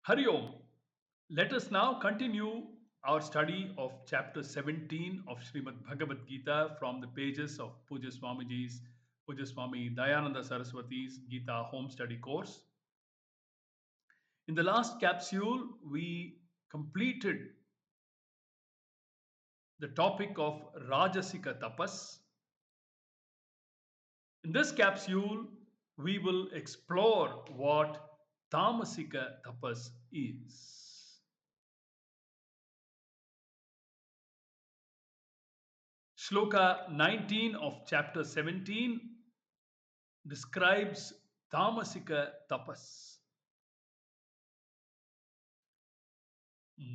Hari Om. Let us now continue our study of chapter 17 of Shrimad Bhagawad Geetha from the pages of Pujya Swami Dayananda Saraswati's Gita Home Study Course. In the last capsule, we completed the topic of Rajasika Tapas. In this capsule, we will explore what Tamasika Tapas is. Shloka 19 of chapter 17 describes Tamasika Tapas.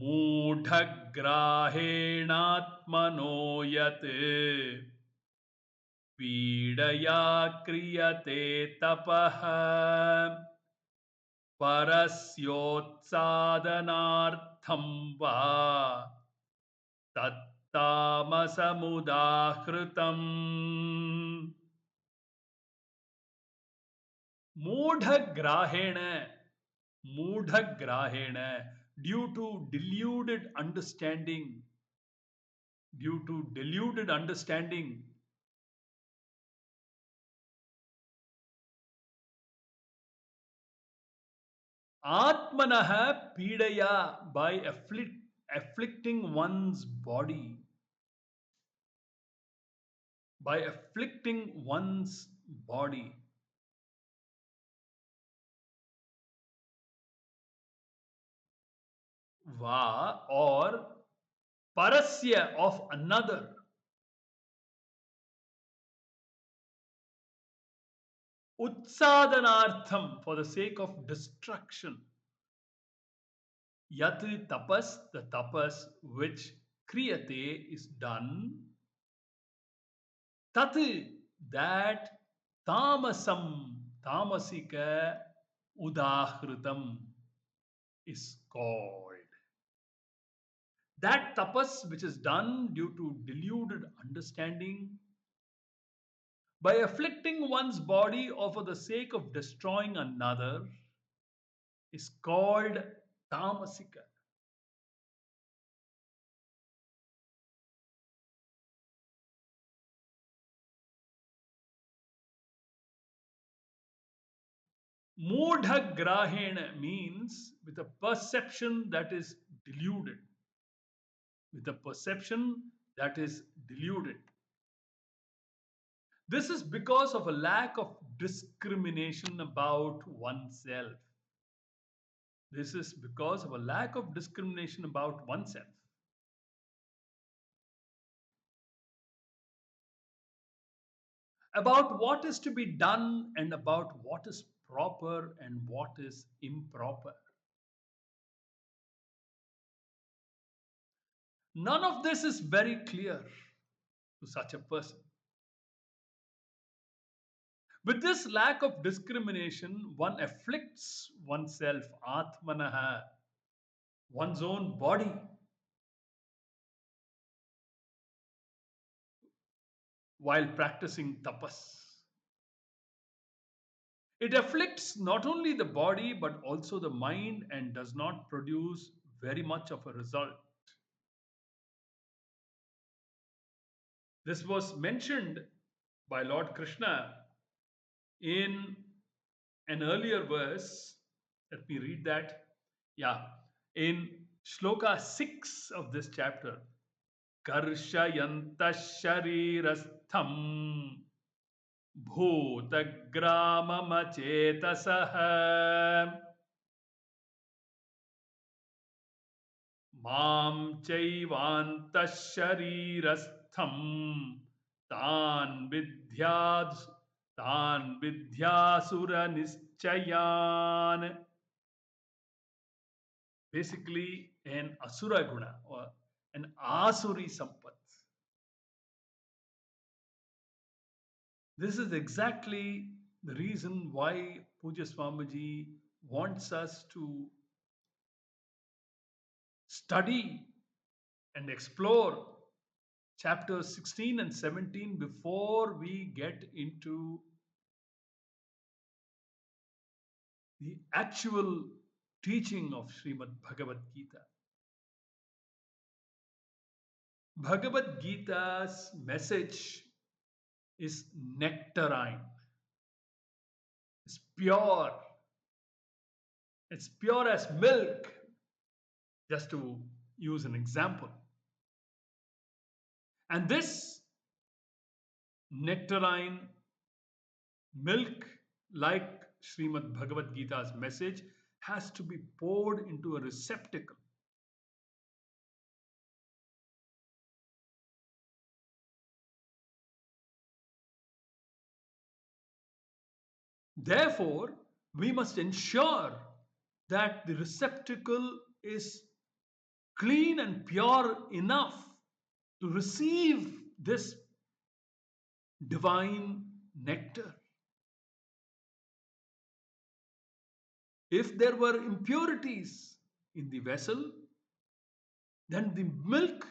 Moodhagrahenatmano yat पीडया क्रियते तपः परस्योत्सादनार्थं वा तत्तामसमुदाहृतम् मूढग्राहेण मूढग्राहेण due to deluded understanding Atmanaha pidaya by afflicting one's body. By afflicting one's body. Va or parasya of another. Utsadanartham for the sake of destruction. Yat tapas, the tapas which kriyate is done. Tat, that tamasam, tamasika udahritam is called. That tapas which is done due to deluded understanding by afflicting one's body or for the sake of destroying another is called tamasika. Moodha grahena means with a perception that is deluded. With a perception that is deluded. This is because of a lack of discrimination about oneself. This is because of a lack of discrimination about oneself. About what is to be done and about what is proper and what is improper. None of this is very clear to such a person. With this lack of discrimination, one afflicts oneself, atmanaha, one's own body, while practicing tapas. It afflicts not only the body but also the mind and does not produce very much of a result. This was mentioned by Lord Krishna in an earlier verse. Let me read that. Yeah, in Shloka 6 of this chapter. Karshayanta sharirastham bhutagramamachetasah mam chaivantas sharirastham tan vidhyasura nischayan. Basically an asura guna or an asuri sampat. This is exactly the reason why Poojya Swamiji wants us to study and explore chapters 16 and 17 before we get into the actual teaching of Shrimad Bhagavad Gita. Bhagavad Gita's message is nectarine. It's pure. It's pure as milk, just to use an example. And this nectarine milk, like Srimad Bhagavad Gita's message, has to be poured into a receptacle. Therefore, we must ensure that the receptacle is clean and pure enough to receive this divine nectar. If there were impurities in the vessel, then the milk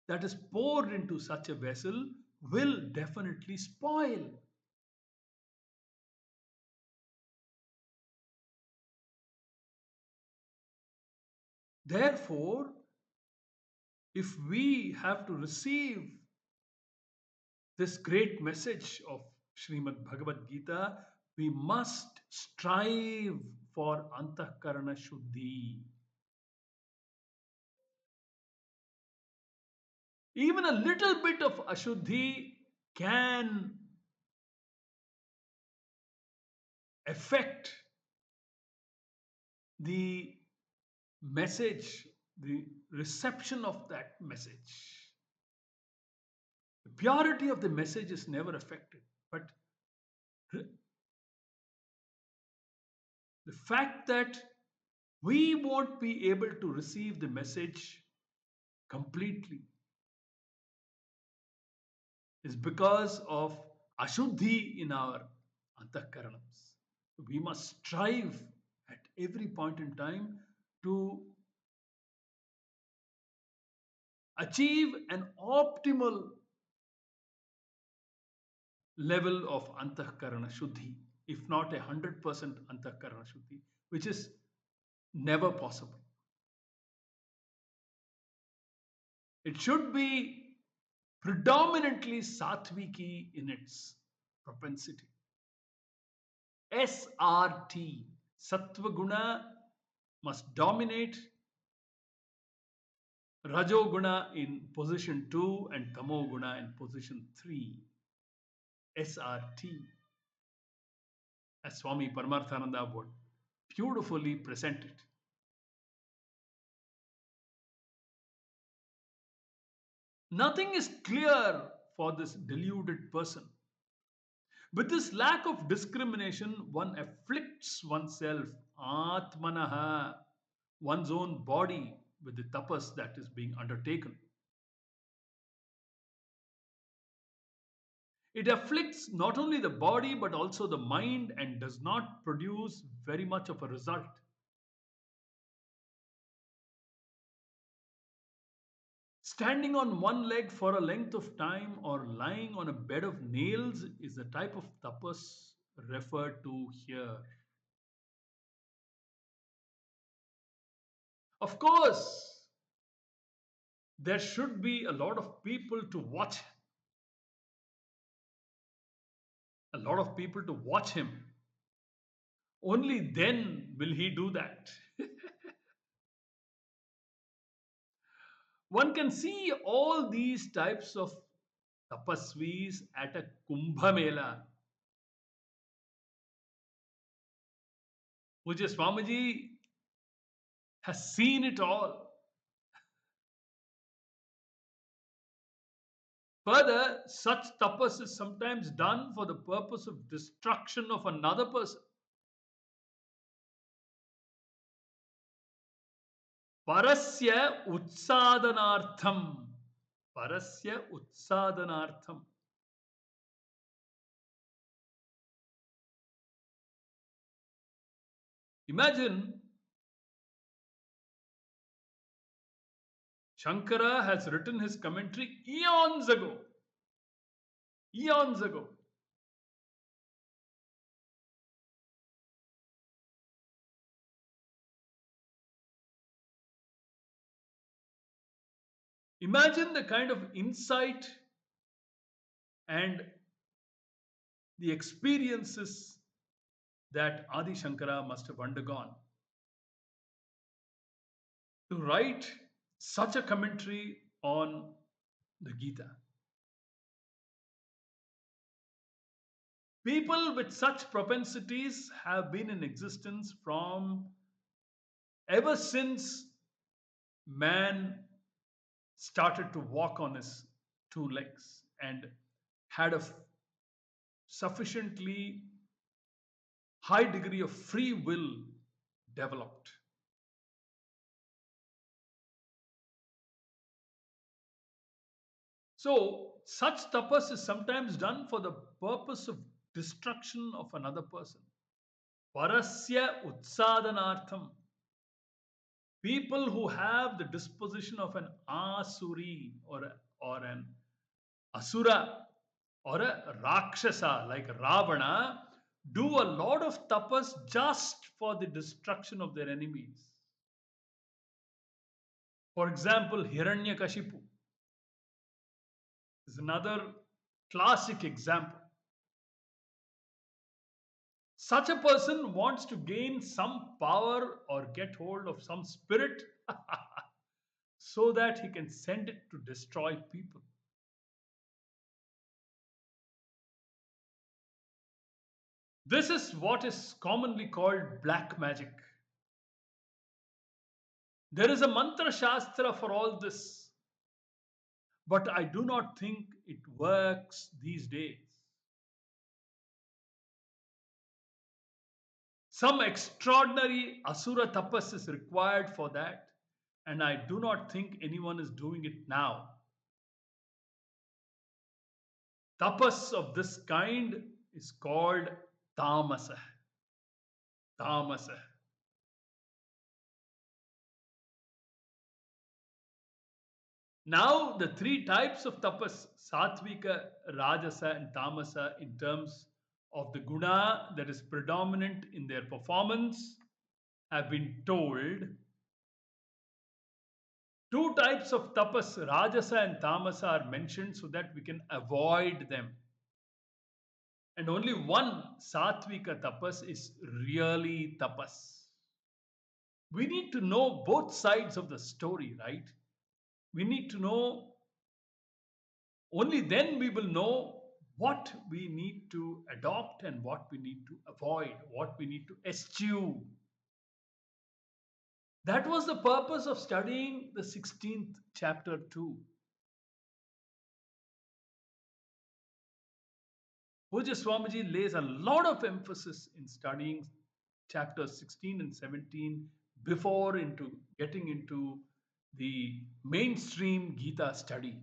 that is poured into such a vessel will definitely spoil. Therefore, if we have to receive this great message of Srimad Bhagavad Gita, we must strive for Antahkarana Shuddhi. Even a little bit of Ashuddhi can affect the message, the reception of that message. The purity of the message is never affected, but the fact that we won't be able to receive the message completely is because of Ashuddhi in our antahkaranams. We must strive at every point in time to achieve an optimal level of antahkarana shuddhi, if not 100% antahkarana shuddhi, which is never possible. It should be predominantly sattviki in its propensity. SRT, Sattva Guna must dominate, Rajo Guna in position 2 and Tamo Guna in position 3. SRT, as Swami Paramarthananda would beautifully present it. Nothing is clear for this deluded person. With this lack of discrimination, one afflicts oneself, Atmanaha, one's own body, with the tapas that is being undertaken. It afflicts not only the body but also the mind and does not produce very much of a result. Standing on one leg for a length of time or lying on a bed of nails is the type of tapas referred to here. Of course, there should be a lot of people to watch. A lot of people to watch him. Only then will he do that. One can see all these types of tapasvis at a Kumbh Mela. Poojya Swamiji has seen it all. Further, such tapas is sometimes done for the purpose of destruction of another person. Parasya utsadanartham. Parasya utsadanartham. Imagine Shankara has written his commentary eons ago. Eons ago. Imagine the kind of insight and the experiences that Adi Shankara must have undergone to write such a commentary on the Gita. People with such propensities have been in existence from ever since man started to walk on his two legs and had a sufficiently high degree of free will developed. So, such tapas is sometimes done for the purpose of destruction of another person. Parasya utsadanartham. People who have the disposition of an asuri or an asura or a rakshasa like Ravana do a lot of tapas just for the destruction of their enemies. For example, Hiranyakashipu is another classic example. Such a person wants to gain some power or get hold of some spirit so that he can send it to destroy people. This is what is commonly called black magic. There is a mantra shastra for all this, but I do not think it works these days. Some extraordinary asura tapas is required for that, and I do not think anyone is doing it now. Tapas of this kind is called tamasa. Tamasa. Now, the three types of tapas, satvika, rajasa, and tamasa, in terms of the guna that is predominant in their performance, have been told. Two types of tapas, rajasa and tamasa, are mentioned so that we can avoid them. And only one satvika tapas is really tapas. We need to know both sides of the story, right? We need to know, only then we will know what we need to adopt and what we need to avoid, what we need to eschew. That was the purpose of studying the 16th chapter too. Poojya Swamiji lays a lot of emphasis in studying chapters 16 and 17 before into getting into the mainstream Gita study.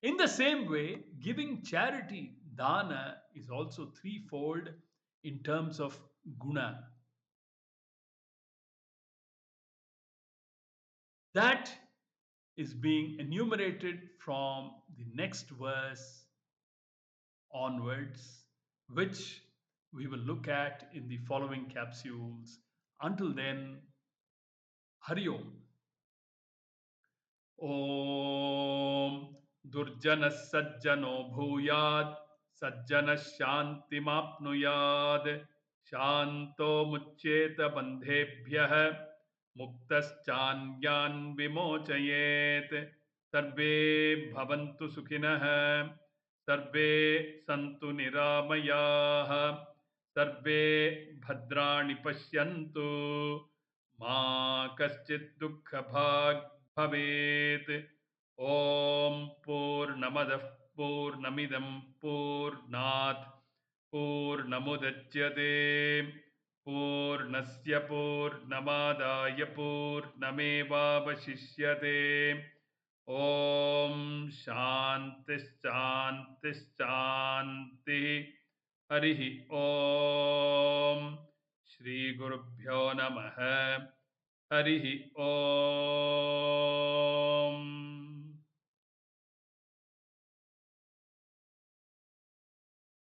In the same way, giving charity, dana, is also threefold in terms of guna. That is being enumerated from the next verse onwards, which we will look at in the following capsules. Until then, Hari Om. ॐ दुर्जनः सज्जनो भूयात् सज्जनः शान्तिमाप्नुयात् शान्तो मुच्येत बन्धेभ्यः मुक्तश्चान्यान् विमोचयेत् सर्वे भवन्तु सुखिनः सर्वे सन्तु निरामयाः सर्वे भद्राणि पश्यन्तु मा कश्चित् दुःखभाग् भवेत् ॐ पूर्णमदः पूर्णमिदं पूर्णात् पूर्णमुदच्यते पूर्णस्य पूर्णमादाय पूर्णमेवावशिष्यते ॐ शान्तिश्शान्तिश्शान्तिः हरिः ॐ श्रीगुरुभ्यो नमः हरिः ॐ